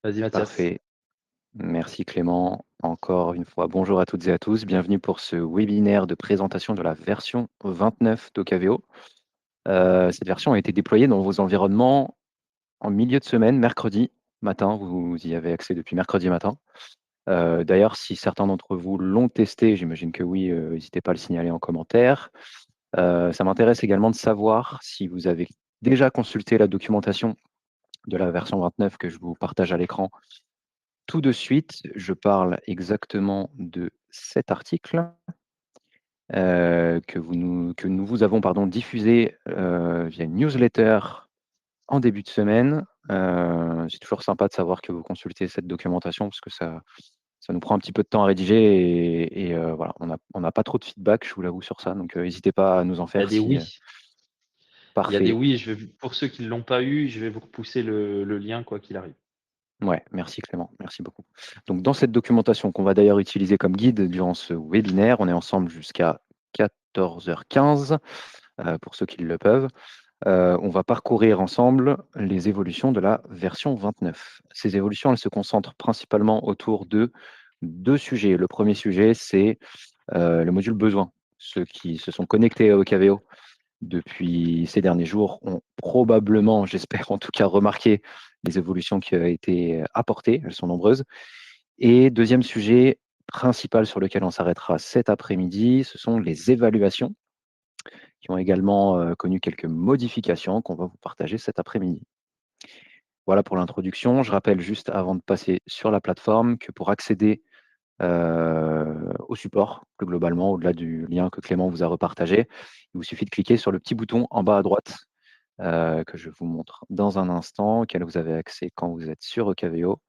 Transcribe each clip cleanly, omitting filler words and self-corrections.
Vas-y Mathias. Parfait. Merci Clément. Encore une fois, bonjour à toutes et à tous. Bienvenue pour ce webinaire de présentation de la version 29 d'Ocaveo. Cette version a été déployée dans vos environnements en milieu de semaine, mercredi matin. Vous y avez accès depuis mercredi matin. D'ailleurs, si certains d'entre vous l'ont testé, j'imagine que oui, n'hésitez pas à le signaler en commentaire. Ça m'intéresse également de savoir si vous avez déjà consulté la documentation de la version 29 que je vous partage à l'écran. Tout de suite, je parle exactement de cet article que nous vous avons diffusé via une newsletter en début de semaine. C'est toujours sympa de savoir que vous consultez cette documentation parce que ça nous prend un petit peu de temps à rédiger et voilà, on n'a pas trop de feedback, je vous l'avoue, sur ça. Donc, n'hésitez pas à nous en Il y a faire des si oui. Il y a des parfait. oui, pour ceux qui ne l'ont pas eu, je vais vous repousser le lien quoi qu'il arrive. Ouais, merci Clément, merci beaucoup. Donc, dans cette documentation qu'on va d'ailleurs utiliser comme guide durant ce webinaire, on est ensemble jusqu'à 14h15 pour ceux qui le peuvent. On va parcourir ensemble les évolutions de la version 29. Ces évolutions, elles se concentrent principalement autour de deux sujets. Le premier sujet, c'est le module besoin. Ceux qui se sont connectés à Ocaveo depuis ces derniers jours ont probablement, j'espère en tout cas, remarqué les évolutions qui ont été apportées. Elles sont nombreuses. Et deuxième sujet principal sur lequel on s'arrêtera cet après-midi, ce sont les évaluations qui ont également connu quelques modifications qu'on va vous partager cet après-midi. Voilà pour l'introduction. Je rappelle juste avant de passer sur la plateforme que pour accéder au support, plus globalement, au-delà du lien que Clément vous a repartagé, il vous suffit de cliquer sur le petit bouton en bas à droite que je vous montre dans un instant, auquel vous avez accès quand vous êtes sur Ocaveo.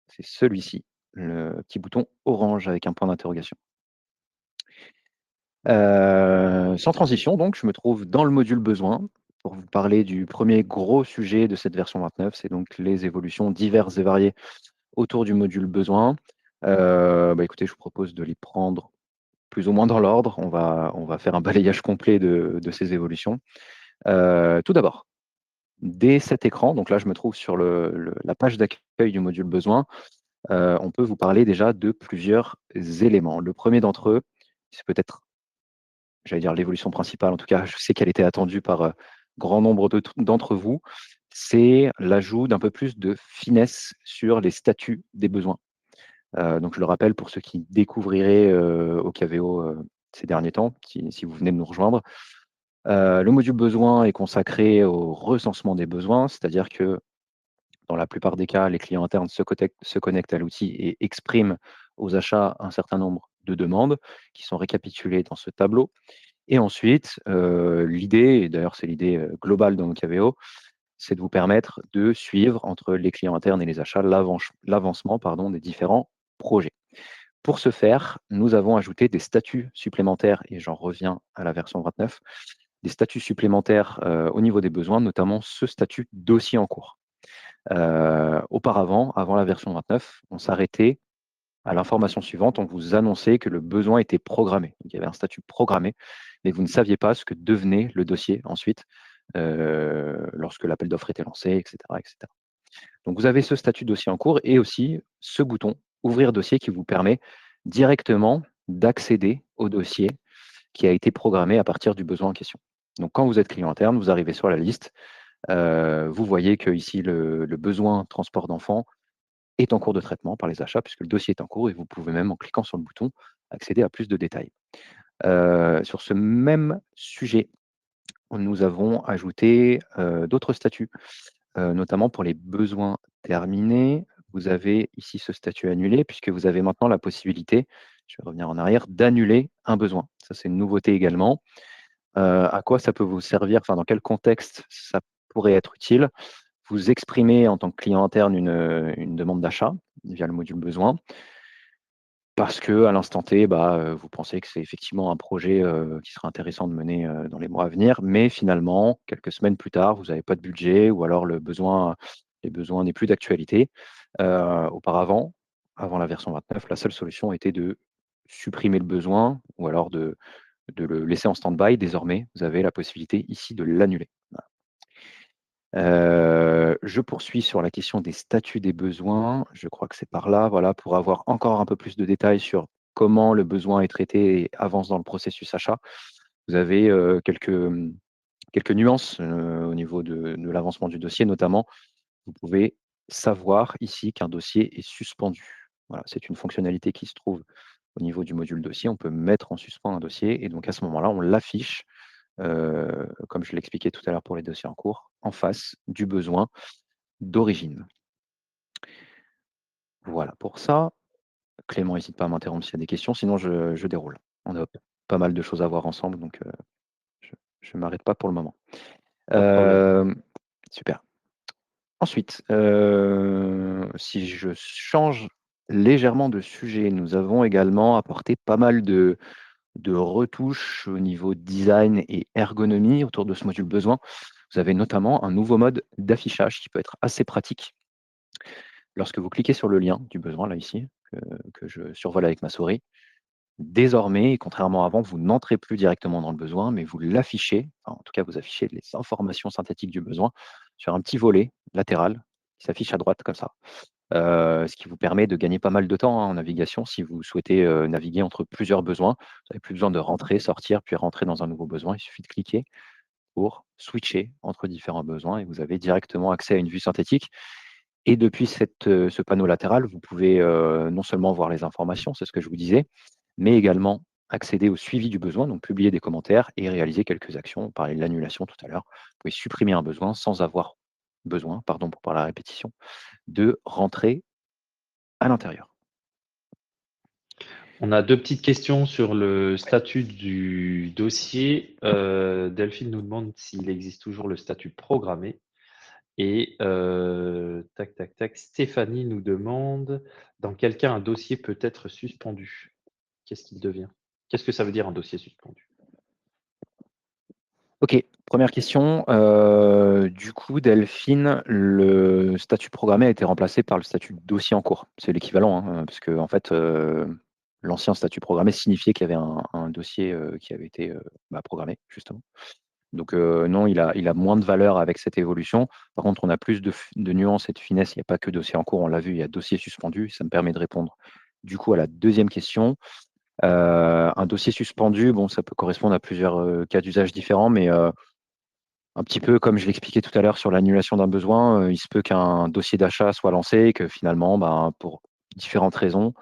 C'est celui-ci, le petit bouton orange avec un point d'interrogation. Sans transition, donc, je me trouve dans le module besoin pour vous parler du premier gros sujet de cette version 29, c'est donc les évolutions diverses et variées autour du module besoin. Écoutez, je vous propose de les prendre plus ou moins dans l'ordre. On va faire un balayage complet de ces évolutions. Tout d'abord, dès cet écran, donc là je me trouve sur la page d'accueil du module besoin, on peut vous parler déjà de plusieurs éléments. Le premier d'entre eux, c'est peut-être, j'allais dire l'évolution principale, en tout cas, je sais qu'elle était attendue par grand nombre d'entre vous, c'est l'ajout d'un peu plus de finesse sur les statuts des besoins. Donc je le rappelle pour ceux qui découvriraient Ocaveo ces derniers temps, si vous venez de nous rejoindre. Le module besoin est consacré au recensement des besoins, c'est-à-dire que dans la plupart des cas, les clients internes se connectent à l'outil et expriment aux achats un certain nombre de demandes qui sont récapitulées dans ce tableau. Et ensuite, l'idée, et d'ailleurs c'est l'idée globale dans Ocaveo, c'est de vous permettre de suivre entre les clients internes et les achats l'avancement des différents projets. Pour ce faire, nous avons ajouté des statuts supplémentaires, et j'en reviens à la version 29, des statuts supplémentaires au niveau des besoins, notamment ce statut dossier en cours. Auparavant, avant la version 29, on s'arrêtait à l'information suivante, on vous annonçait que le besoin était programmé. Donc, il y avait un statut programmé, mais vous ne saviez pas ce que devenait le dossier ensuite, lorsque l'appel d'offres était lancé, etc., etc. Donc, vous avez ce statut dossier en cours et aussi ce bouton Ouvrir dossier qui vous permet directement d'accéder au dossier qui a été programmé à partir du besoin en question. Donc, quand vous êtes client interne, vous arrivez sur la liste, vous voyez que ici le besoin transport d'enfants est en cours de traitement par les achats puisque le dossier est en cours et vous pouvez même, en cliquant sur le bouton, accéder à plus de détails. Sur ce même sujet, nous avons ajouté d'autres statuts, notamment pour les besoins terminés. Vous avez ici ce statut annulé, puisque vous avez maintenant la possibilité, je vais revenir en arrière, d'annuler un besoin. Ça, c'est une nouveauté également. À quoi ça peut vous servir, enfin, dans quel contexte ça pourrait être utile? Vous exprimez en tant que client interne une demande d'achat via le module besoin. Parce que à l'instant T, vous pensez que c'est effectivement un projet, qui sera intéressant de mener, dans les mois à venir, mais finalement, quelques semaines plus tard, vous n'avez pas de budget ou alors les besoins n'est plus d'actualité. Auparavant, avant la version 29, la seule solution était de supprimer le besoin ou alors de le laisser en stand-by. Désormais, vous avez la possibilité ici de l'annuler. Voilà. Je poursuis sur la question des statuts des besoins. Je crois que c'est par là, voilà, pour avoir encore un peu plus de détails sur comment le besoin est traité et avance dans le processus achat. Vous avez, quelques nuances, au niveau de l'avancement du dossier, notamment, vous pouvez savoir ici qu'un dossier est suspendu. Voilà, c'est une fonctionnalité qui se trouve au niveau du module dossier. On peut mettre en suspens un dossier et donc à ce moment-là, on l'affiche, comme je l'expliquais tout à l'heure pour les dossiers en cours, en face du besoin d'origine. Voilà pour ça. Clément, n'hésite pas à m'interrompre s'il y a des questions, sinon je déroule. On a pas mal de choses à voir ensemble, donc je ne m'arrête pas pour le moment. Pas de problème. Super. Ensuite, si je change légèrement de sujet, nous avons également apporté pas mal de retouches au niveau design et ergonomie autour de ce module besoin. Vous avez notamment un nouveau mode d'affichage qui peut être assez pratique. Lorsque vous cliquez sur le lien du besoin, là ici, que je survole avec ma souris, désormais, contrairement à avant, vous n'entrez plus directement dans le besoin, mais vous l'affichez, enfin, en tout cas vous affichez les informations synthétiques du besoin sur un petit volet latéral qui s'affiche à droite comme ça. Ce qui vous permet de gagner pas mal de temps, hein, en navigation si vous souhaitez, naviguer entre plusieurs besoins. Vous n'avez plus besoin de rentrer, sortir, puis rentrer dans un nouveau besoin. Il suffit de cliquer pour switcher entre différents besoins et vous avez directement accès à une vue synthétique. Et depuis ce panneau latéral, vous pouvez, non seulement voir les informations, c'est ce que je vous disais, mais également accéder au suivi du besoin, donc publier des commentaires et réaliser quelques actions. On parlait de l'annulation tout à l'heure. Vous pouvez supprimer un besoin sans avoir besoin, pardon pour la répétition, de rentrer à l'intérieur. On a deux petites questions sur le statut du dossier. Delphine nous demande s'il existe toujours le statut programmé. Et tac, tac, tac, Stéphanie nous demande dans quel cas un dossier peut être suspendu. Qu'est-ce qu'il devient? Qu'est-ce que ça veut dire un dossier suspendu? OK, première question, du coup Delphine, le statut programmé a été remplacé par le statut dossier en cours. C'est l'équivalent, hein, parce qu'en fait, l'ancien statut programmé signifiait qu'il y avait un dossier, qui avait été, programmé justement. Donc, non, il a moins de valeur avec cette évolution. Par contre, on a plus de nuances et de finesse. Il n'y a pas que dossier en cours, on l'a vu, il y a dossier suspendu. Ça me permet de répondre du coup à la deuxième question. Un dossier suspendu, bon, ça peut correspondre à plusieurs, cas d'usage différents, mais, un petit peu comme je l'expliquais tout à l'heure sur l'annulation d'un besoin, il se peut qu'un dossier d'achat soit lancé et que finalement, ben, pour différentes raisons,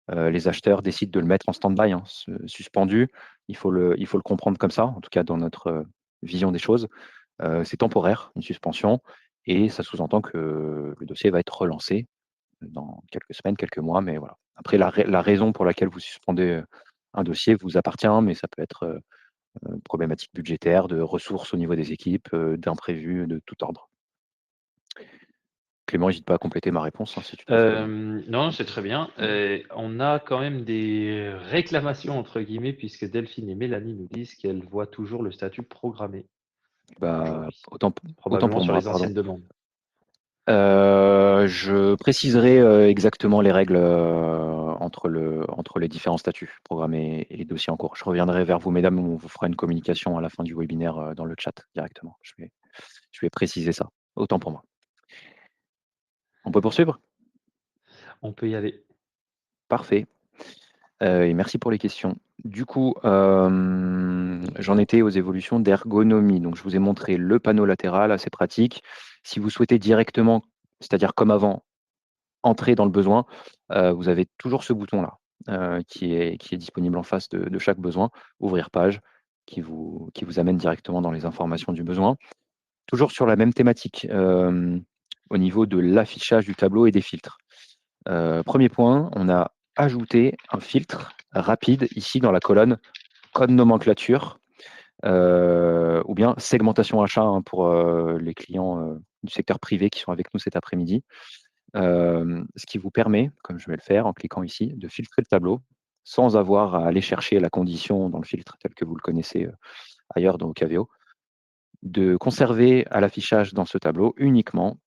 les acheteurs décident de le mettre en stand-by, hein, suspendu. Il faut le comprendre comme ça, en tout cas dans notre, vision des choses. C'est temporaire, une suspension et ça sous-entend que le dossier va être relancé dans quelques semaines, quelques mois, mais voilà. Après la raison pour laquelle vous suspendez, un dossier vous appartient, mais ça peut être, problématique budgétaire, de ressources au niveau des équipes, d'imprévus de tout ordre. Clément, n'hésite pas à compléter ma réponse, hein, si tu trouves que Non, c'est très bien. On a quand même des «réclamations» entre guillemets puisque Delphine et Mélanie nous disent qu'elles voient toujours le statut programmé bah, aujourd'hui, autant probablement pour sur moi, les pardon. anciennes demandes. Je préciserai, exactement les règles, entre les différents statuts, programmés et dossiers en cours. Je reviendrai vers vous, mesdames, on vous fera une communication à la fin du webinaire, dans le chat directement. Je vais préciser ça. Autant pour moi. On peut poursuivre? On peut y aller. Parfait. Et merci pour les questions. Du coup, j'en étais aux évolutions d'ergonomie. Donc je vous ai montré le panneau latéral, assez pratique. Si vous souhaitez directement, c'est-à-dire comme avant, entrer dans le besoin, vous avez toujours ce bouton-là, qui est disponible en face de chaque besoin, ouvrir page, qui vous amène directement dans les informations du besoin. Toujours sur la même thématique, au niveau de l'affichage du tableau et des filtres. 1er point, on a ajouté un filtre rapide ici dans la colonne code nomenclature, ou bien segmentation achat, hein, pour, les clients, du secteur privé qui sont avec nous cet après-midi. Ce qui vous permet, comme je vais le faire en cliquant ici, de filtrer le tableau sans avoir à aller chercher la condition dans le filtre tel que vous le connaissez, ailleurs dans Ocaveo. De conserver à l'affichage dans ce tableau uniquement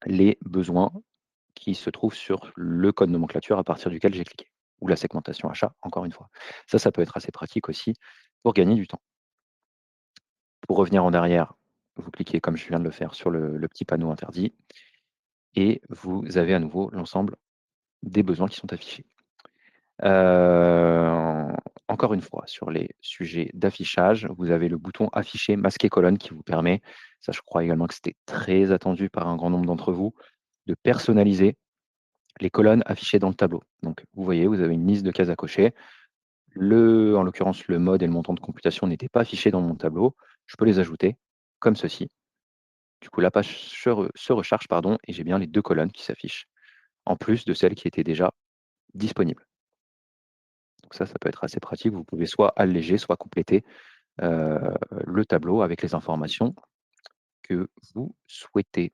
les besoins qui se trouvent sur le code nomenclature à partir duquel j'ai cliqué, ou la segmentation achat, encore une fois. Ça peut être assez pratique aussi pour gagner du temps. Pour revenir en arrière, vous cliquez comme je viens de le faire sur le petit panneau interdit et vous avez à nouveau l'ensemble des besoins qui sont affichés. Heu, Encore une fois, sur les sujets d'affichage, vous avez le bouton afficher masquer colonne qui vous permet, ça je crois également que c'était très attendu par un grand nombre d'entre vous, de personnaliser les colonnes affichées dans le tableau. Donc vous voyez, vous avez une liste de cases à cocher. En l'occurrence, le mode et le montant de computation n'étaient pas affichés dans mon tableau. Je peux les ajouter comme ceci. Du coup, la page se recharge, pardon, et j'ai bien les 2 colonnes qui s'affichent, en plus de celles qui étaient déjà disponibles. Donc ça peut être assez pratique. Vous pouvez soit alléger, soit compléter, heu, le tableau avec les informations que vous souhaitez.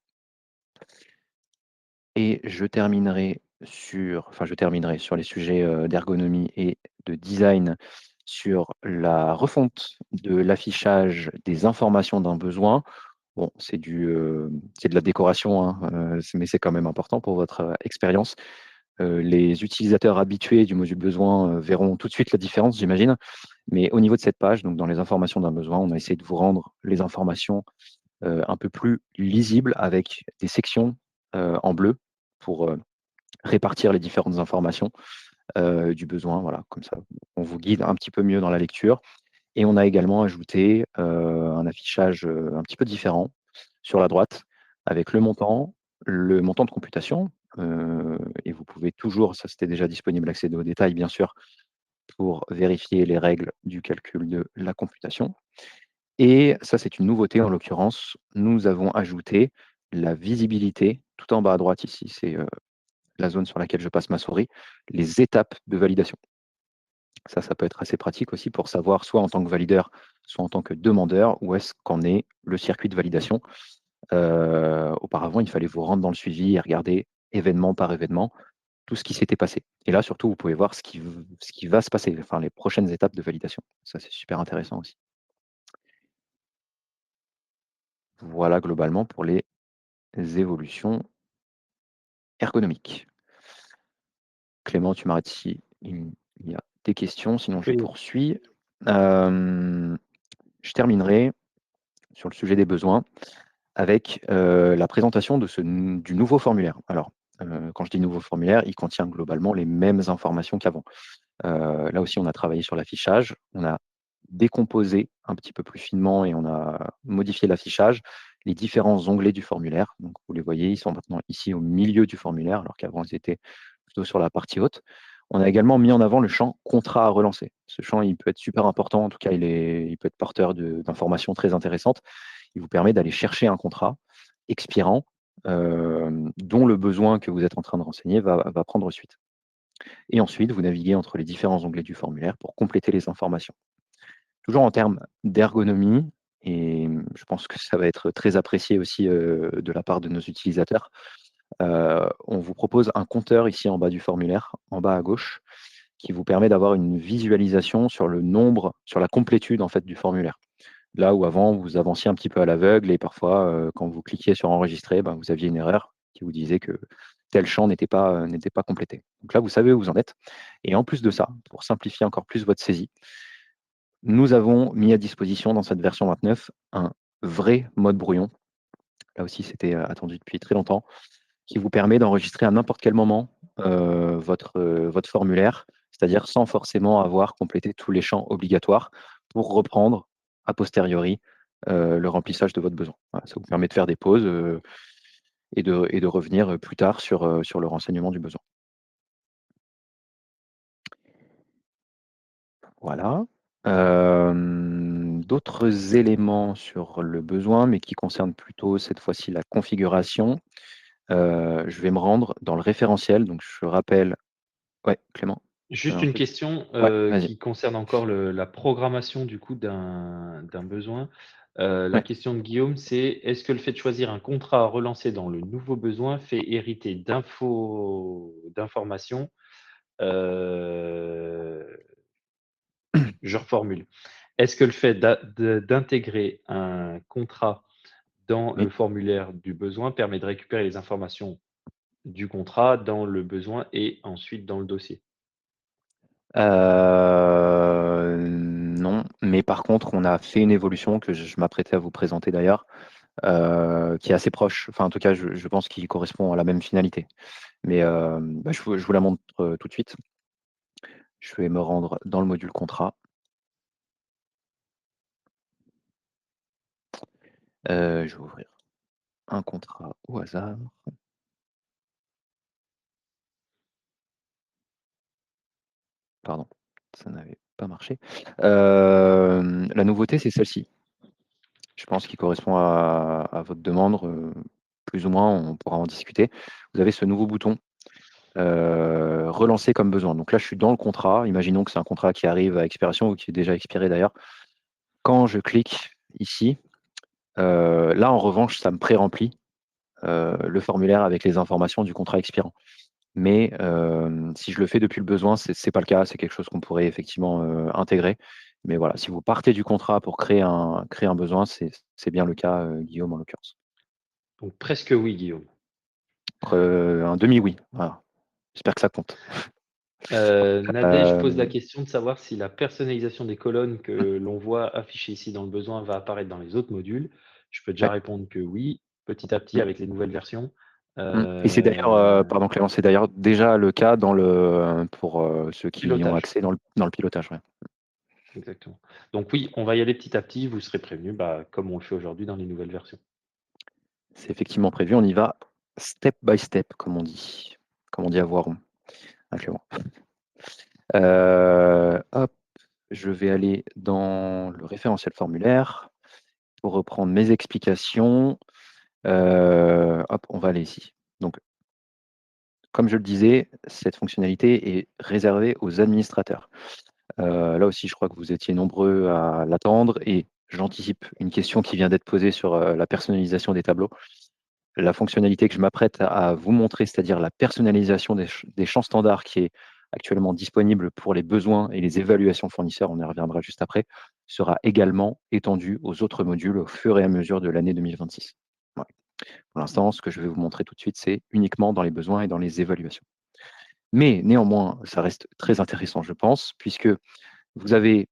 Et je terminerai sur les sujets, d'ergonomie et de design sur la refonte de l'affichage des informations d'un besoin. Bon, c'est de la décoration, hein, mais c'est quand même important pour votre, expérience. Les utilisateurs habitués du module besoin, verront tout de suite la différence, j'imagine. Mais au niveau de cette page, donc dans les informations d'un besoin, on a essayé de vous rendre les informations, un peu plus lisibles avec des sections, en bleu pour, répartir les différentes informations, du besoin. Voilà, comme ça, on vous guide un petit peu mieux dans la lecture. Et on a également ajouté, un affichage, un petit peu différent sur la droite avec le montant de computation, et vous pouvez toujours, ça c'était déjà disponible, accéder aux détails bien sûr, pour vérifier les règles du calcul de la computation. Et ça, c'est une nouveauté en l'occurrence, nous avons ajouté la visibilité tout en bas à droite ici, c'est, la zone sur laquelle je passe ma souris, les étapes de validation. Ça peut être assez pratique aussi pour savoir, soit en tant que valideur, soit en tant que demandeur, où est-ce qu'en est le circuit de validation. Auparavant, il fallait vous rendre dans le suivi et regarder événement par événement tout ce qui s'était passé. Et là, surtout, vous pouvez voir ce qui va se passer, enfin les prochaines étapes de validation. Ça, c'est super intéressant aussi. Voilà globalement pour les évolutions ergonomiques. Clément, tu m'arrêtes si il y a des questions, sinon je Oui. poursuis. Hem, je terminerai sur le sujet des besoins avec, la présentation du nouveau formulaire. Alors, quand je dis nouveau formulaire, il contient globalement les mêmes informations qu'avant. Là aussi, on a travaillé sur l'affichage, on a décomposé un petit peu plus finement et on a modifié l'affichage, les différents onglets du formulaire. Donc vous les voyez, ils sont maintenant ici au milieu du formulaire, alors qu'avant ils étaient plutôt sur la partie haute. On a également mis en avant le champ contrat à relancer. Ce champ, il peut être super important, en tout cas il peut être porteur d'informations très intéressantes. Il vous permet d'aller chercher un contrat expirant, dont le besoin que vous êtes en train de renseigner va prendre suite. Et ensuite, vous naviguez entre les différents onglets du formulaire pour compléter les informations. Toujours en termes d'ergonomie, et je pense que ça va être très apprécié aussi, de la part de nos utilisateurs, on vous propose un compteur ici en bas du formulaire, en bas à gauche, qui vous permet d'avoir une visualisation sur le nombre, sur la complétude en fait du formulaire. Là où avant vous avanciez un petit peu à l'aveugle et parfois, quand vous cliquiez sur enregistrer, ben, vous aviez une erreur qui vous disait que tel champ n'était pas complété. Donc là, vous savez où vous en êtes, et en plus de ça, pour simplifier encore plus votre saisie, nous avons mis à disposition dans cette version 29 un vrai mode brouillon. Là aussi, c'était, attendu depuis très longtemps, qui vous permet d'enregistrer à n'importe quel moment, votre formulaire, c'est-à-dire sans forcément avoir complété tous les champs obligatoires pour reprendre a posteriori, le remplissage de votre besoin. Voilà, ça vous permet de faire des pauses, et de revenir, plus tard sur le renseignement du besoin. Voilà. D'autres éléments sur le besoin, mais qui concernent plutôt cette fois-ci la configuration. Je vais me rendre dans le référentiel, donc je rappelle, ouais, Clément, tu avais Juste un une truc? question, Ouais, vas-y. qui concerne encore la programmation du coup d'un besoin. La Ouais. question de Guillaume, c'est: est-ce que le fait de choisir un contrat à relancer dans le nouveau besoin fait hériter d'informations? Heu, je reformule. Est-ce que le fait d'intégrer un contrat dans Oui. le formulaire du besoin permet de récupérer les informations du contrat dans le besoin et ensuite dans le dossier? Heu, Non, mais par contre, on a fait une évolution que je m'apprêtais à vous présenter d'ailleurs, qui est assez proche. Enfin, en tout cas, je pense qu'il correspond à la même finalité. Mais je vous la montre tout de suite. Je vais me rendre dans le module contrat. Je vais ouvrir un contrat au hasard. Pardon, ça n'avait pas marché. La nouveauté, c'est celle-ci. Je pense qu'il correspond à votre demande, plus ou moins, on pourra en discuter. Vous avez ce nouveau bouton, relancer comme besoin. Donc là, je suis dans le contrat. Imaginons que c'est un contrat qui arrive à expiration ou qui est déjà expiré d'ailleurs. Quand je clique ici, là, en revanche, ça me pré-remplit le formulaire avec les informations du contrat expirant. Mais si je le fais depuis le besoin, ce n'est pas le cas. C'est quelque chose qu'on pourrait effectivement intégrer. Mais voilà, si vous partez du contrat pour créer un besoin, c'est bien le cas, Guillaume, en l'occurrence. Donc presque oui, Guillaume. Un demi-oui. Voilà. J'espère que ça compte. Nadège pose la question de savoir si la personnalisation des colonnes que l'on voit affichées ici dans le besoin va apparaître dans les autres modules. Je peux déjà Ouais. répondre que oui, petit à petit avec les nouvelles versions. Et c'est d'ailleurs, pardon Clément, c'est d'ailleurs déjà le cas pour ceux qui y ont Pilotage. accès dans le pilotage. Ouais. Exactement. Donc oui, on va y aller petit à petit, vous serez prévenus, comme on le fait aujourd'hui dans les nouvelles versions. C'est effectivement prévu. On y va step by step, comme on dit. Comme on dit à Voiron, hein, Clément. Hop, je vais aller dans le référentiel formulaire pour reprendre mes explications. Hop, on va aller ici. Donc, comme je le disais, cette fonctionnalité est réservée aux administrateurs. Là aussi, je crois que vous étiez nombreux à l'attendre et j'anticipe une question qui vient d'être posée sur la personnalisation des tableaux. La fonctionnalité que je m'apprête à vous montrer, c'est-à-dire la personnalisation des champs standards qui est actuellement disponible pour les besoins et les évaluations fournisseurs, on y reviendra juste après, sera également étendue aux autres modules au fur et à mesure de l'année 2026. Voilà. Pour l'instant, ce que je vais vous montrer tout de suite, c'est uniquement dans les besoins et dans les évaluations. Mais néanmoins, ça reste très intéressant, je pense, puisque vous aviez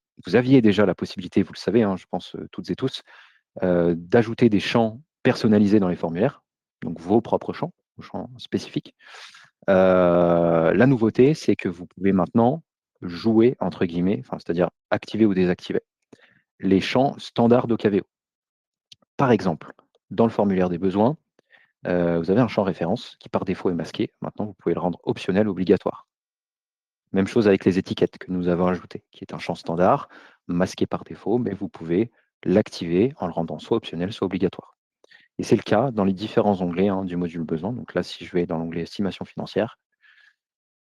déjà la possibilité, vous le savez, hein, je pense toutes et tous, d'ajouter des champs personnalisés dans les formulaires, donc vos propres champs, vos champs spécifiques. La nouveauté, c'est que vous pouvez maintenant jouer, entre guillemets, c'est-à-dire activer ou désactiver les champs standards d'OKVO. Par exemple, dans le formulaire des besoins, vous avez un champ référence qui par défaut est masqué. Maintenant, vous pouvez le rendre optionnel, obligatoire. Même chose avec les étiquettes que nous avons ajoutées, qui est un champ standard, masqué par défaut, mais vous pouvez l'activer en le rendant soit optionnel, soit obligatoire. Et c'est le cas dans les différents onglets du module besoin. Donc là, si je vais dans l'onglet estimation financière,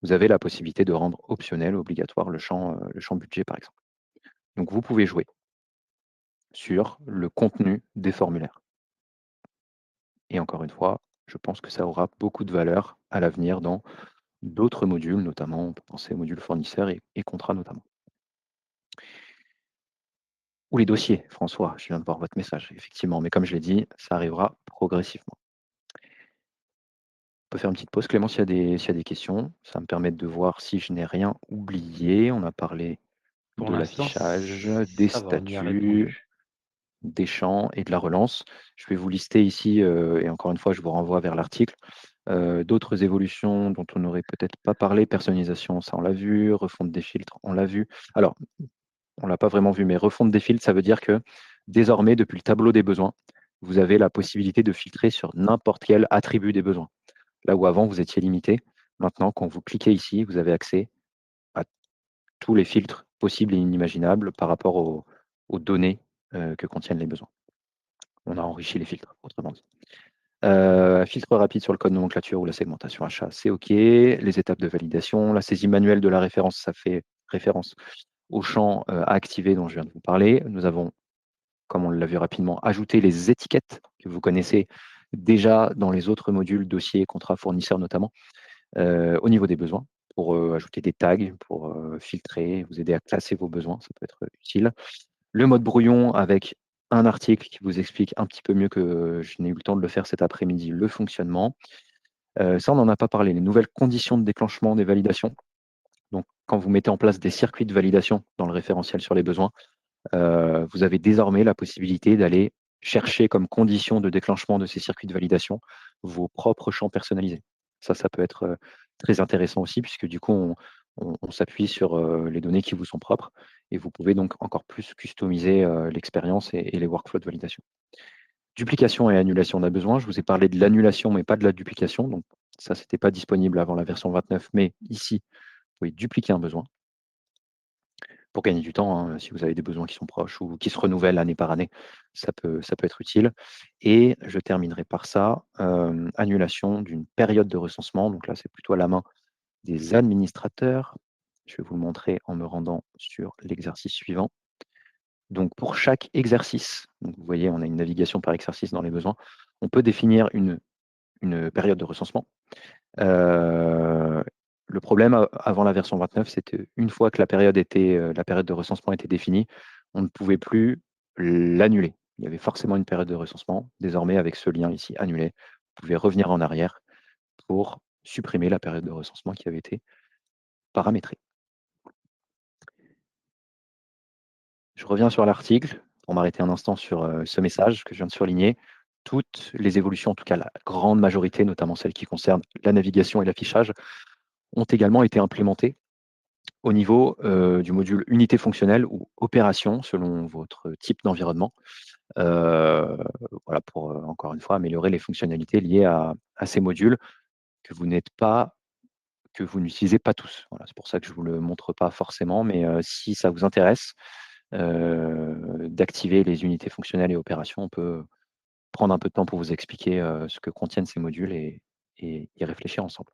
vous avez la possibilité de rendre optionnel, obligatoire le champ budget, par exemple. Donc vous pouvez jouer sur le contenu des formulaires. Et encore une fois, je pense que ça aura beaucoup de valeur à l'avenir dans d'autres modules, notamment, on peut penser aux modules fournisseurs et contrats notamment. Ou les dossiers, François, je viens de voir votre message, effectivement, mais comme je l'ai dit, ça arrivera progressivement. On peut faire une petite pause, Clément, s'il y a des questions. Ça va me permettre de voir si je n'ai rien oublié. On a parlé Pour de l'instant, l'affichage, des ça va, on y a statuts, répondu. des champs et de la relance. Je vais vous lister ici, et encore une fois, je vous renvoie vers l'article, d'autres évolutions dont on n'aurait peut-être pas parlé. Personnalisation, ça on l'a vu. Refonte des filtres, on l'a vu. Alors, on ne l'a pas vraiment vu, mais refonte des filtres, ça veut dire que désormais, depuis le tableau des besoins, vous avez la possibilité de filtrer sur n'importe quel attribut des besoins. Là où avant, vous étiez limité, maintenant, quand vous cliquez ici, vous avez accès à tous les filtres possibles et inimaginables par rapport aux données que contiennent les besoins. On a enrichi les filtres, autrement dit. Filtre rapide sur le code nomenclature ou la segmentation achat, c'est OK. Les étapes de validation, la saisie manuelle de la référence, ça fait référence au champ à activer dont je viens de vous parler. Nous avons, comme on l'a vu rapidement, ajouté les étiquettes que vous connaissez déjà dans les autres modules, dossiers, contrats, fournisseurs notamment, au niveau des besoins, pour ajouter des tags, pour filtrer, vous aider à classer vos besoins, ça peut être utile. Le mode brouillon avec un article qui vous explique un petit peu mieux que je n'ai eu le temps de le faire cet après-midi, le fonctionnement. Ça, on n'en a pas parlé, les nouvelles conditions de déclenchement des validations. Donc, quand vous mettez en place des circuits de validation dans le référentiel sur les besoins, vous avez désormais la possibilité d'aller chercher comme condition de déclenchement de ces circuits de validation vos propres champs personnalisés. Ça peut être très intéressant aussi, puisque du coup, on s'appuie sur les données qui vous sont propres et vous pouvez donc encore plus customiser l'expérience et les workflows de validation. Duplication et annulation d'un besoin. Je vous ai parlé de l'annulation, mais pas de la duplication. Donc ça, c'était pas disponible avant la version 29, mais ici, vous pouvez dupliquer un besoin pour gagner du temps, hein, si vous avez des besoins qui sont proches ou qui se renouvellent année par année, ça peut être utile. Et je terminerai par ça, annulation d'une période de recensement. Donc là, c'est plutôt à la main des administrateurs. Je vais vous le montrer en me rendant sur l'exercice suivant. Donc pour chaque exercice, donc vous voyez, on a une navigation par exercice dans les besoins, on peut définir une période de recensement. Le problème avant la version 29, c'était une fois que la période de recensement était définie, on ne pouvait plus l'annuler. Il y avait forcément une période de recensement. Désormais, avec ce lien ici, annuler, vous pouvez revenir en arrière pour supprimer la période de recensement qui avait été paramétrée. Je reviens sur l'article pour m'arrêter un instant sur ce message que je viens de surligner. Toutes les évolutions, en tout cas la grande majorité, notamment celles qui concernent la navigation et l'affichage, ont également été implémentées au niveau du module unité fonctionnelle ou opération selon votre type d'environnement. Voilà, pour encore une fois améliorer les fonctionnalités liées à ces modules que vous n'utilisez pas tous. Voilà, c'est pour ça que je ne vous le montre pas forcément, mais si ça vous intéresse d'activer les unités fonctionnelles et opérations, on peut prendre un peu de temps pour vous expliquer ce que contiennent ces modules et y réfléchir ensemble.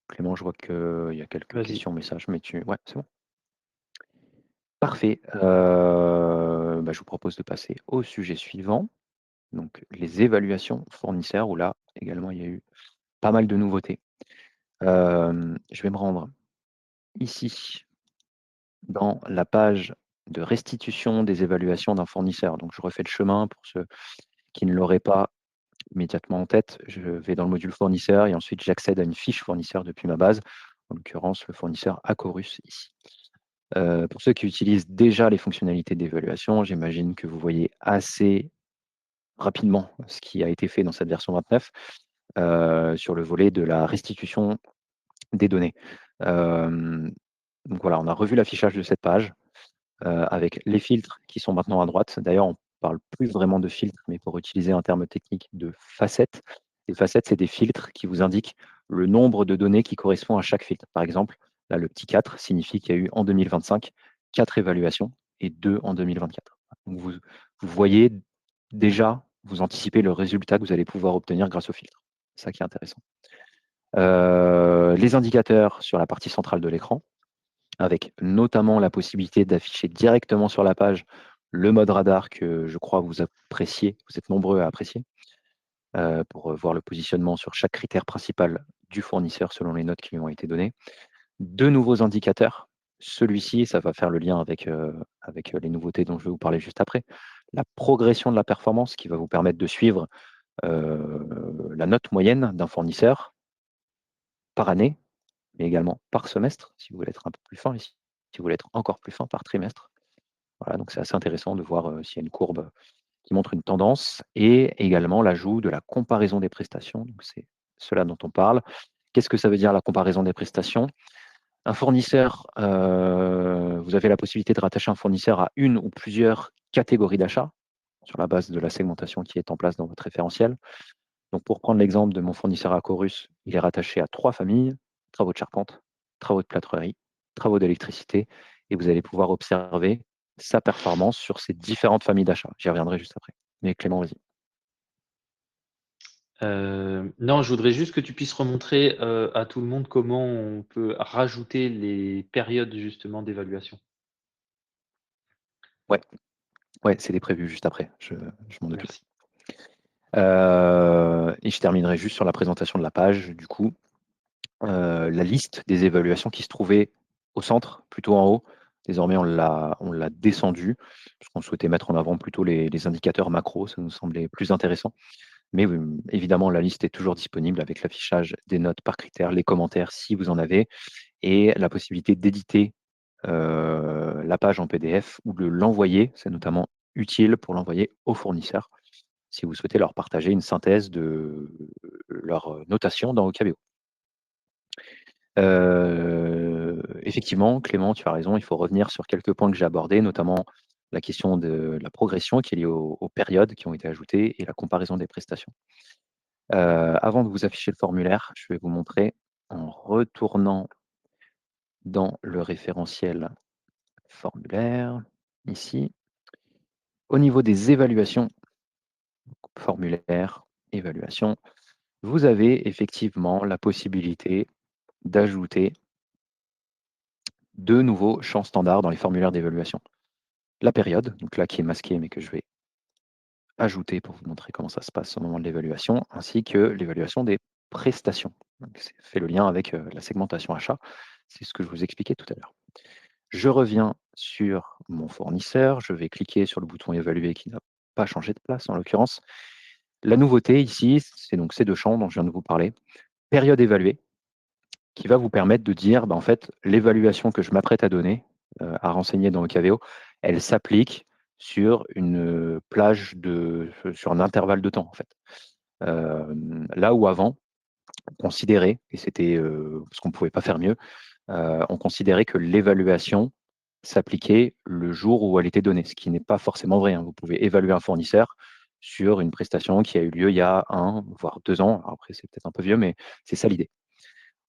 Clément, je vois qu'il y a quelques Vas-y. questions, messages, mais ouais, c'est bon. Parfait. Je vous propose de passer au sujet suivant. Donc, les évaluations fournisseurs, où là, également, il y a eu pas mal de nouveautés. Je vais me rendre ici, dans la page de restitution des évaluations d'un fournisseur. Donc, je refais le chemin pour ceux qui ne l'auraient pas immédiatement en tête. Je vais dans le module fournisseur et ensuite, j'accède à une fiche fournisseur depuis ma base, en l'occurrence, le fournisseur Acorus ici. Pour ceux qui utilisent déjà les fonctionnalités d'évaluation, j'imagine que vous voyez assez rapidement ce qui a été fait dans cette version 29 sur le volet de la restitution des données. Donc voilà, on a revu l'affichage de cette page avec les filtres qui sont maintenant à droite. D'ailleurs, on ne parle plus vraiment de filtres, mais pour utiliser un terme technique, de facettes. Les facettes, c'est des filtres qui vous indiquent le nombre de données qui correspond à chaque filtre. Par exemple, là, le petit 4 signifie qu'il y a eu en 2025 4 évaluations et 2 en 2024. Donc vous voyez déjà, vous anticipez le résultat que vous allez pouvoir obtenir grâce au filtre. C'est ça qui est intéressant. Les indicateurs sur la partie centrale de l'écran, avec notamment la possibilité d'afficher directement sur la page le mode radar que je crois vous appréciez, vous êtes nombreux à apprécier, pour voir le positionnement sur chaque critère principal du fournisseur selon les notes qui lui ont été données. 2 nouveaux indicateurs. Celui-ci, ça va faire le lien avec les nouveautés dont je vais vous parler juste après. La progression de la performance qui va vous permettre de suivre la note moyenne d'un fournisseur par année, mais également par semestre, si vous voulez être un peu plus fin ici, si vous voulez être encore plus fin par trimestre. Voilà, donc c'est assez intéressant de voir s'il y a une courbe qui montre une tendance et également l'ajout de la comparaison des prestations. Donc c'est cela dont on parle. Qu'est-ce que ça veut dire la comparaison des prestations? Un fournisseur, vous avez la possibilité de rattacher un fournisseur à une ou plusieurs catégories d'achat sur la base de la segmentation qui est en place dans votre référentiel. Donc pour prendre l'exemple de mon fournisseur Acorus, il est rattaché à 3 familles, travaux de charpente, travaux de plâtrerie, travaux d'électricité, et vous allez pouvoir observer sa performance sur ces différentes familles d'achat. J'y reviendrai juste après. Mais Clément, vas-y. Non, je voudrais juste que tu puisses remontrer à tout le monde comment on peut rajouter les périodes justement d'évaluation. Ouais, c'est des prévus juste après. Je m'en occupe. Merci. Et je terminerai juste sur la présentation de la page, du coup. La liste des évaluations qui se trouvait au centre, plutôt en haut. Désormais, on l'a descendu, parce qu'on souhaitait mettre en avant plutôt les indicateurs macro, ça nous semblait plus intéressant. Mais évidemment, la liste est toujours disponible avec l'affichage des notes par critère, les commentaires si vous en avez, et la possibilité d'éditer la page en PDF ou de l'envoyer. C'est notamment utile pour l'envoyer aux fournisseurs si vous souhaitez leur partager une synthèse de leur notation dans Ocabeo. Effectivement, Clément, tu as raison, il faut revenir sur quelques points que j'ai abordés, notamment la question de la progression qui est liée aux périodes qui ont été ajoutées et la comparaison des prestations. Avant de vous afficher le formulaire, je vais vous montrer en retournant dans le référentiel formulaire, ici. Au niveau des évaluations, formulaire, évaluation, vous avez effectivement la possibilité d'ajouter 2 nouveaux champs standards dans les formulaires d'évaluation. La période, donc là qui est masquée mais que je vais ajouter pour vous montrer comment ça se passe au moment de l'évaluation, ainsi que l'évaluation des prestations. Donc c'est fait le lien avec la segmentation achat, c'est ce que je vous expliquais tout à l'heure. Je reviens sur mon fournisseur, je vais cliquer sur le bouton évaluer qui n'a pas changé de place en l'occurrence. La nouveauté ici, c'est donc ces 2 champs dont je viens de vous parler. Période évaluée, qui va vous permettre de dire, en fait, l'évaluation que je m'apprête à donner, à renseigner dans Ocaveo, elle s'applique sur une plage sur un intervalle de temps, en fait. Là où avant, on considérait, et c'était parce qu'on ne pouvait pas faire mieux, on considérait que l'évaluation s'appliquait le jour où elle était donnée, ce qui n'est pas forcément vrai, hein. Vous pouvez évaluer un fournisseur sur une prestation qui a eu lieu il y a 1 voire 2 ans. Alors après, c'est peut-être un peu vieux, mais c'est ça l'idée.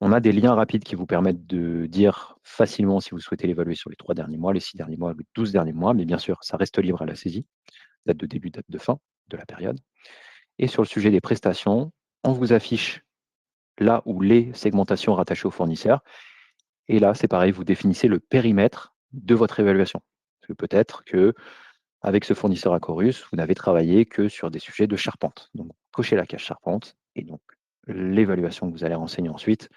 On a des liens rapides qui vous permettent de dire facilement si vous souhaitez l'évaluer sur les 3 derniers mois, les 6 derniers mois, les 12 derniers mois, mais bien sûr, ça reste libre à la saisie, date de début, date de fin de la période. Et sur le sujet des prestations, on vous affiche là où les segmentations rattachées au fournisseur. Et là, c'est pareil, vous définissez le périmètre de votre évaluation. Parce que peut-être que avec ce fournisseur à Chorus, vous n'avez travaillé que sur des sujets de charpente. Donc, cochez la case charpente et donc l'évaluation que vous allez renseigner ensuite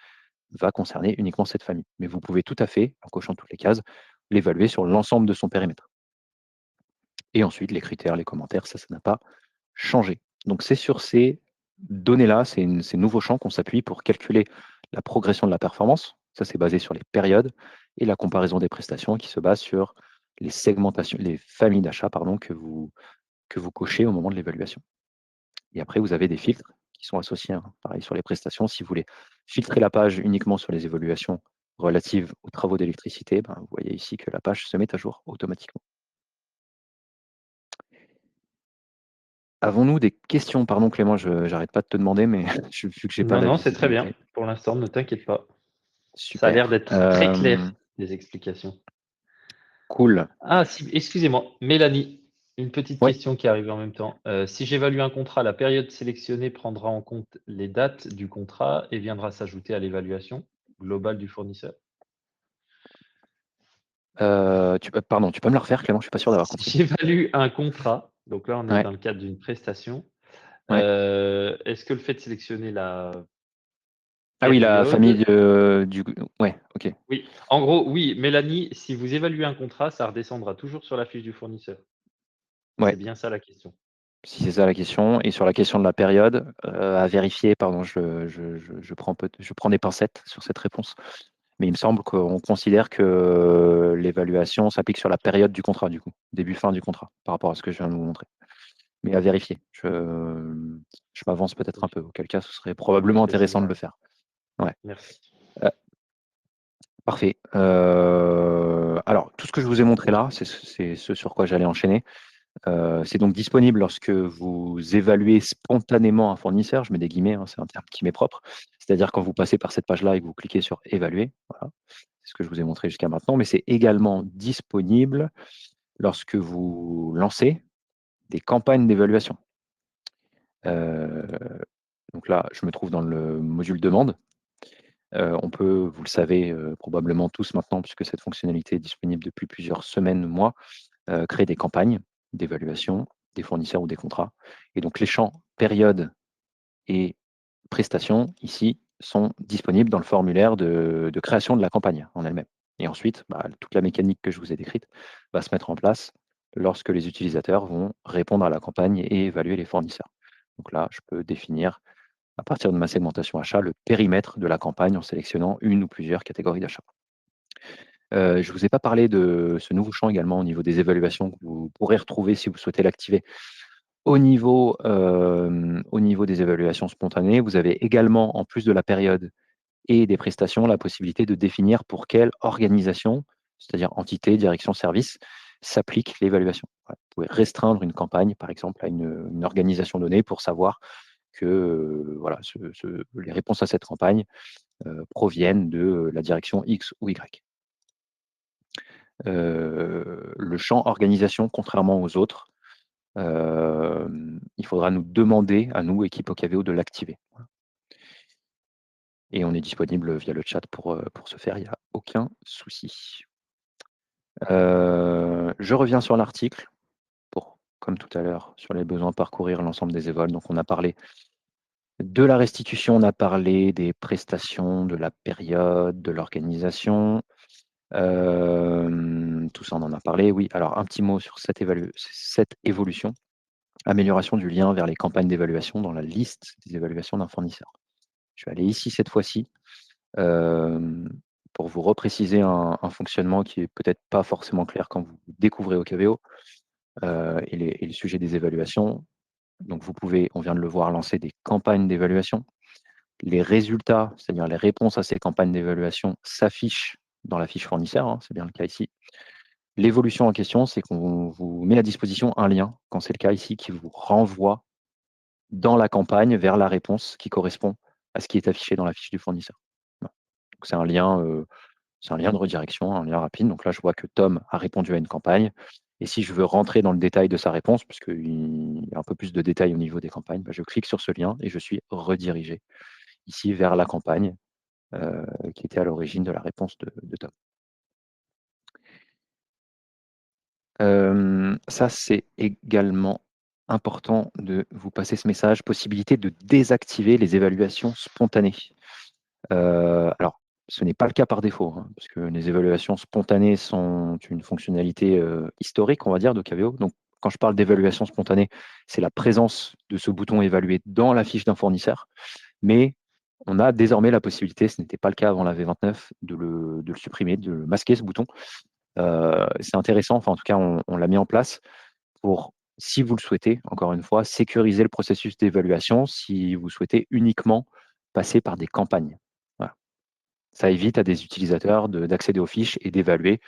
va concerner uniquement cette famille. Mais vous pouvez tout à fait, en cochant toutes les cases, l'évaluer sur l'ensemble de son périmètre. Et ensuite, les critères, les commentaires, ça n'a pas changé. Donc c'est sur ces données-là, ces nouveaux champs qu'on s'appuie pour calculer la progression de la performance. Ça, c'est basé sur les périodes et la comparaison des prestations qui se base sur les segmentations, les familles d'achats que vous cochez au moment de l'évaluation. Et après, vous avez des filtres qui sont associés, hein, pareil sur les prestations. Si vous voulez filtrer la page uniquement sur les évaluations relatives aux travaux d'électricité, vous voyez ici que la page se met à jour automatiquement. Avons-nous des questions? Pardon Clément, j'arrête pas de te demander, mais vu que j'ai pas Non, la non, c'est très bien. visibilité. Pour l'instant, ne t'inquiète pas. Ça a l'air Super. d'être très clair, les explications. Cool. Ah, si, excusez-moi, Mélanie, une petite Ouais. question qui arrive en même temps. Si j'évalue un contrat, la période sélectionnée prendra en compte les dates du contrat et viendra s'ajouter à l'évaluation globale du fournisseur? Pardon, tu peux me la refaire Clément? Je suis pas sûr d'avoir Si compris. j'évalue un contrat, donc là, on est Ouais, dans le cadre d'une prestation, ouais. est-ce que le fait de sélectionner la Ah oui, la famille période du ouais, OK. oui, en gros, oui, Mélanie, si vous évaluez un contrat, ça redescendra toujours sur la fiche du fournisseur. Ouais, C'est bien ça la question. si c'est ça la question et sur la question de la période, à vérifier, pardon, je prends des pincettes sur cette réponse. Mais il me semble qu'on considère que l'évaluation s'applique sur la période du contrat du coup, début-fin du contrat, par rapport à ce que je viens de vous montrer. Mais à vérifier. Je m'avance peut-être un OK, peu, auquel cas ce serait je probablement intéressant de préciserai. le faire. Ouais, Merci. heu, parfait. Alors tout ce que je vous ai montré là, c'est ce sur quoi j'allais enchaîner. C'est donc disponible lorsque vous évaluez spontanément un fournisseur, je mets des guillemets, hein, c'est un terme qui m'est propre. C'est-à-dire quand vous passez par cette page-là et que vous cliquez sur évaluer, voilà. C'est ce que je vous ai montré jusqu'à maintenant, mais c'est également disponible lorsque vous lancez des campagnes d'évaluation. Heu, donc là, je me trouve dans le module demande. On peut, vous le savez, probablement tous maintenant puisque cette fonctionnalité est disponible depuis plusieurs semaines, mois, créer des campagnes d'évaluation des fournisseurs ou des contrats. Et donc les champs période et prestations, ici, sont disponibles dans le formulaire de création de la campagne en elle-même. Et ensuite, toute la mécanique que je vous ai décrite va se mettre en place lorsque les utilisateurs vont répondre à la campagne et évaluer les fournisseurs. Donc là, je peux définir, à partir de ma segmentation achat, le périmètre de la campagne en sélectionnant une ou plusieurs catégories d'achat. Je ne vous ai pas parlé de ce nouveau champ également au niveau des évaluations que vous pourrez retrouver si vous souhaitez l'activer. Au niveau des évaluations spontanées, vous avez également, en plus de la période et des prestations, la possibilité de définir pour quelle organisation, c'est-à-dire entité, direction, service, s'applique l'évaluation. Voilà. Vous pouvez restreindre une campagne, par exemple, à une organisation donnée pour savoir que voilà, les réponses à cette campagne proviennent de la direction X ou Y. Le champ organisation, contrairement aux autres, il faudra nous demander, à nous, équipe OKVO, de l'activer. Voilà. Et on est disponible via le chat pour ce faire, il n'y a aucun souci. Je reviens sur l'article pour, comme tout à l'heure, sur les besoins parcourir l'ensemble des évols. Donc on a parlé de la restitution, on a parlé des prestations, de la période, de l'organisation. Tout ça, on en a parlé, oui. Alors un petit mot sur cette évolution. Amélioration du lien vers les campagnes d'évaluation dans la liste des évaluations d'un fournisseur. Je vais aller ici cette fois-ci pour vous repréciser un fonctionnement qui est peut-être pas forcément clair quand vous découvrez OKVO et le sujet des évaluations. Donc vous pouvez, on vient de le voir, lancer des campagnes d'évaluation. Les résultats, c'est-à-dire les réponses à ces campagnes d'évaluation, s'affichent dans la fiche fournisseur, hein, c'est bien le cas ici. L'évolution en question, c'est qu'on vous met à disposition un lien, quand c'est le cas ici, qui vous renvoie dans la campagne vers la réponse qui correspond à ce qui est affiché dans la fiche du fournisseur. Voilà. Donc c'est un lien de redirection, un lien rapide. Donc là, je vois que Tom a répondu à une campagne. Et si je veux rentrer dans le détail de sa réponse, puisqu'il y a un peu plus de détails au niveau des campagnes, bah, je clique sur ce lien et je suis redirigé ici vers la campagne qui était à l'origine de la réponse de Tom. Ça, c'est également important de vous passer ce message. Possibilité de désactiver les évaluations spontanées. Alors, ce n'est pas le cas par défaut, hein, parce que les évaluations spontanées sont une fonctionnalité historique, on va dire, d'OKVO. Donc, quand je parle d'évaluation spontanée, c'est la présence de ce bouton évaluer dans la fiche d'un fournisseur. Mais on a désormais la possibilité, ce n'était pas le cas avant la V29, de le supprimer, de le masquer, ce bouton. C'est intéressant, enfin en tout cas, on l'a mis en place pour, si vous le souhaitez, encore une fois, sécuriser le processus d'évaluation si vous souhaitez uniquement passer par des campagnes. Voilà. Ça évite à des utilisateurs d'accéder aux fiches et d'évaluer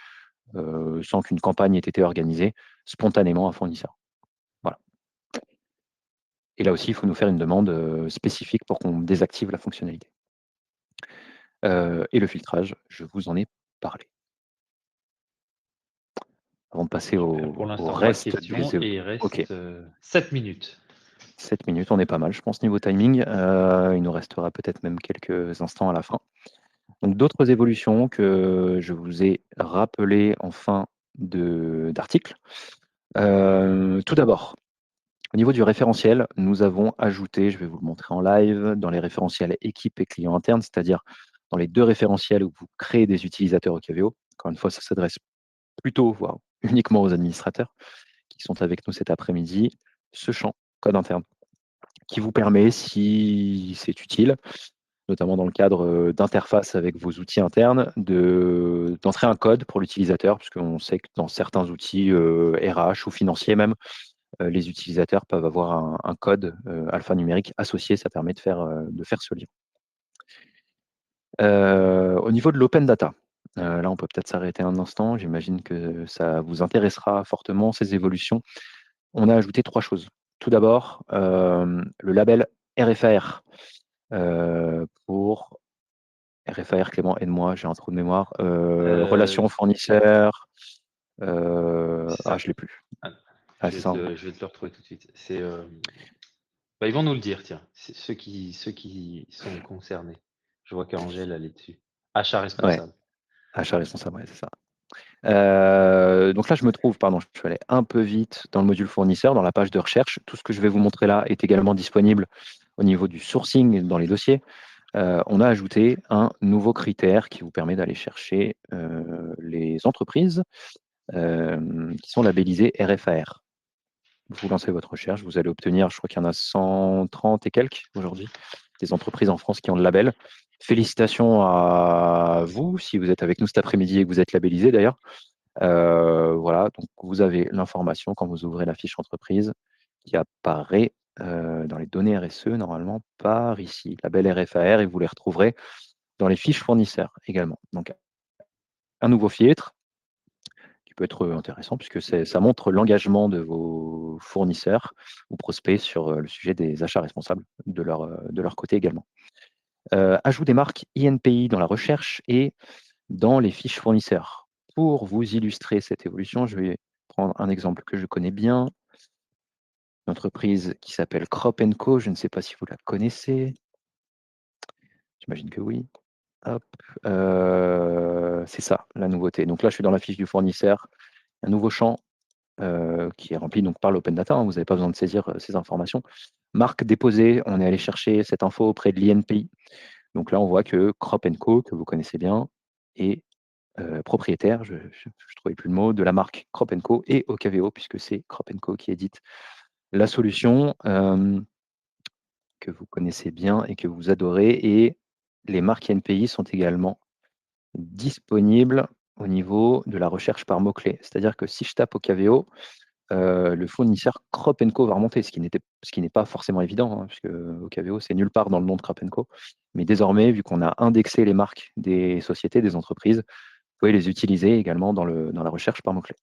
sans qu'une campagne ait été organisée spontanément un fournisseur. Voilà. Et là aussi, il faut nous faire une demande spécifique pour qu'on désactive la fonctionnalité. Et le filtrage, je vous en ai parlé. Avant de passer Pour au l'instant, pas de reste questions des... et il Ok, reste 7 minutes. 7 minutes, on est pas mal, je pense, niveau timing. Il nous restera peut-être même quelques instants à la fin. Donc, d'autres évolutions que je vous ai rappelées en fin d'article. Tout d'abord, au niveau du référentiel, nous avons ajouté, je vais vous le montrer en live, dans les référentiels équipe et client interne, c'est-à-dire dans les deux référentiels où vous créez des utilisateurs OKVO. Encore une fois, ça s'adresse plutôt, voire uniquement aux administrateurs qui sont avec nous cet après-midi, ce champ code interne qui vous permet, si c'est utile, notamment dans le cadre d'interface avec vos outils internes, d'entrer un code pour l'utilisateur, puisqu'on sait que dans certains outils RH ou financiers même, les utilisateurs peuvent avoir un code alphanumérique associé, ça permet de faire ce lien. Au niveau de l'open data, là on peut peut-être s'arrêter un instant, j'imagine que ça vous intéressera fortement ces évolutions. On a ajouté 3 choses. Tout d'abord, le label RFAR pour RFAR, Clément, aide-moi, j'ai un trou de mémoire. Relations fournisseurs. C'est Je ça. ne l'ai plus. Ah, Ah, c'est ça. Hein. je vais te le retrouver tout de suite. Ils vont nous le dire, tiens. C'est ceux qui sont concernés. Je vois qu'Angèle, elle est dessus. Achat Ouais, responsable. achat responsable, ouais, c'est ça. Donc là, je me trouve, pardon, je suis allé un peu vite dans le module fournisseur, dans la page de recherche. Tout ce que je vais vous montrer là est également disponible au niveau du sourcing dans les dossiers. On a ajouté un nouveau critère qui vous permet d'aller chercher les entreprises qui sont labellisées RFAR. vous lancez votre recherche, vous allez obtenir, je crois qu'il y en a 130 et quelques aujourd'hui, des entreprises en France qui ont le label. Félicitations à vous, si vous êtes avec nous cet après-midi et que vous êtes labellisé d'ailleurs. Voilà, donc vous avez l'information quand vous ouvrez la fiche entreprise qui apparaît dans les données RSE, normalement par ici, label RFAR, et vous les retrouverez dans les fiches fournisseurs également. Donc un nouveau filtre qui peut être intéressant puisque ça montre l'engagement de vos fournisseurs ou prospects sur le sujet des achats responsables de leur côté également. Ajout des marques INPI dans la recherche et dans les fiches fournisseurs. Pour vous illustrer cette évolution, je vais prendre un exemple que je connais bien, une entreprise qui s'appelle Crop Co. Je ne sais pas si vous la connaissez. J'imagine que oui. Hop, c'est ça, la nouveauté. Donc là, je suis dans la fiche du fournisseur, un nouveau champ qui est rempli donc par l'open data, hein, vous n'avez pas besoin de saisir ces informations. Marque déposée, on est allé chercher cette info auprès de l'INPI. Donc là, on voit que Crop Co, que vous connaissez bien, est propriétaire, je ne trouvais plus le mot, de la marque Crop Co et OKVO, puisque c'est Crop Co qui édite la solution que vous connaissez bien et que vous adorez. Et les marques INPI sont également disponibles au niveau de la recherche par mots-clés. C'est-à-dire que si je tape OKVO, le fournisseur Crop Co va remonter, ce qui n'est pas forcément évident, hein, puisque OKVO, c'est nulle part dans le nom de Crop Co. Mais désormais, vu qu'on a indexé les marques des sociétés, des entreprises, vous pouvez les utiliser également dans la recherche par mots-clés.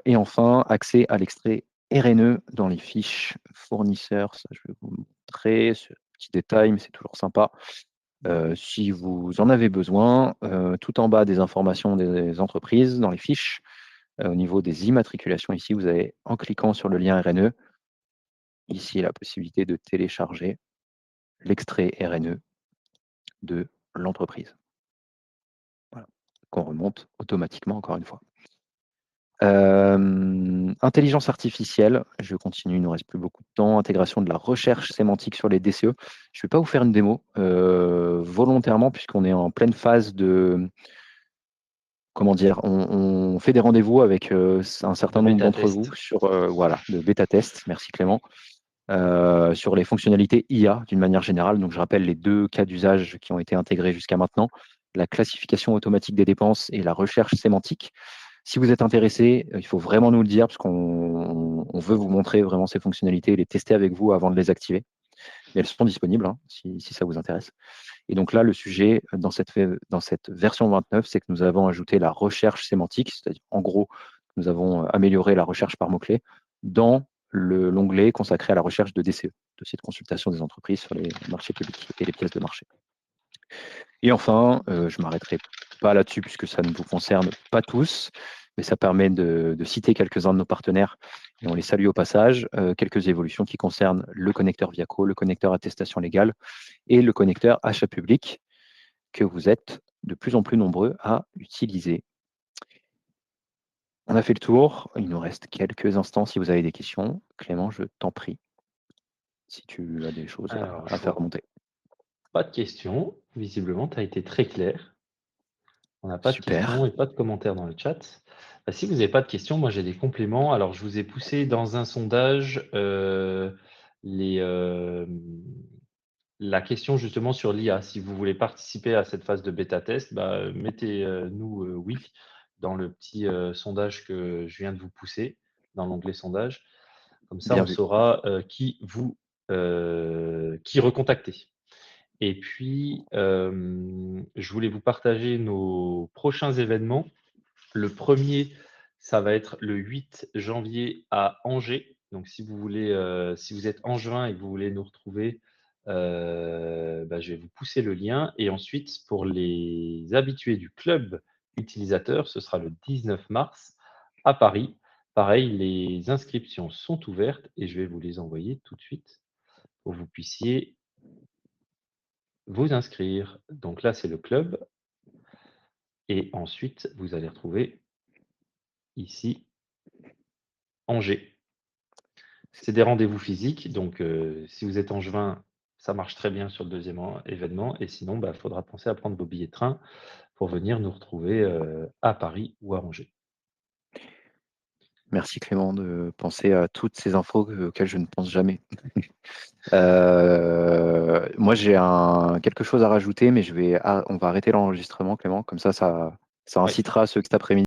Et enfin, accès à l'extrait RNE dans les fiches fournisseurs. Ça, je vais vous montrer ce petit détail, mais c'est toujours sympa. Si vous en avez besoin, tout en bas des informations des entreprises, dans les fiches, au niveau des immatriculations, ici, vous avez, en cliquant sur le lien RNE, ici, la possibilité de télécharger l'extrait RNE de l'entreprise. Voilà, qu'on remonte automatiquement, encore une fois. Intelligence artificielle, je continue, il ne nous reste plus beaucoup de temps. Intégration de la recherche sémantique sur les DCE. Je ne vais pas vous faire une démo volontairement, puisqu'on est en pleine phase de, comment dire, on fait des rendez-vous avec un De certain nombre bêta d'entre vous test. sur voilà, de bêta test, merci Clément, sur les fonctionnalités IA d'une manière générale. Donc je rappelle les deux cas d'usage qui ont été intégrés jusqu'à maintenant, la classification automatique des dépenses et la recherche sémantique. Si vous êtes intéressé, il faut vraiment nous le dire parce qu'on veut vous montrer vraiment ces fonctionnalités et les tester avec vous avant de les activer. Mais elles sont disponibles hein, si ça vous intéresse. Et donc là, le sujet dans cette version 29, c'est que nous avons ajouté la recherche sémantique, c'est-à-dire en gros, nous avons amélioré la recherche par mots-clés dans l'onglet consacré à la recherche de DCE, dossier de consultation des entreprises sur les marchés publics et les pièces de marché. Et enfin, je ne m'arrêterai pas là-dessus puisque ça ne vous concerne pas tous, mais ça permet de citer quelques-uns de nos partenaires et on les salue au passage. Quelques évolutions qui concernent le connecteur Viaco, le connecteur attestation légale et le connecteur achat public que vous êtes de plus en plus nombreux à utiliser. On a fait le tour, il nous reste quelques instants si vous avez des questions. Clément, je t'en prie, si tu as des choses Alors, à je faire vois remonter. pas de questions. Visiblement, tu as été très clair. On n'a pas de questions Super, et pas de commentaires dans le chat. Si vous n'avez pas de questions, moi j'ai des compléments. Alors, je vous ai poussé dans un sondage les, la question justement sur l'IA. Si vous voulez participer à cette phase de bêta test, mettez-nous oui dans le petit sondage que je viens de vous pousser, dans l'onglet sondage. Comme ça, bien on vu. saura qui recontacter. Et puis, je voulais vous partager nos prochains événements. Le premier, ça va être le 8 janvier à Angers. Donc, si vous voulez, si vous êtes angevin et que vous voulez nous retrouver, je vais vous pousser le lien. Et ensuite, pour les habitués du club utilisateur, ce sera le 19 mars à Paris. Pareil, les inscriptions sont ouvertes et je vais vous les envoyer tout de suite pour que vous puissiez vous inscrire. Donc là, c'est le club. Et ensuite, vous allez retrouver ici Angers. C'est des rendez-vous physiques. Donc, si vous êtes angevin, ça marche très bien sur le deuxième événement. Et sinon, il faudra penser à prendre vos billets de train pour venir nous retrouver à Paris ou à Angers. Merci Clément de penser à toutes ces infos auxquelles je ne pense jamais. Moi, j'ai quelque chose à rajouter, mais on va arrêter l'enregistrement, Clément. Comme ça Ouais. incitera ceux cet après-midi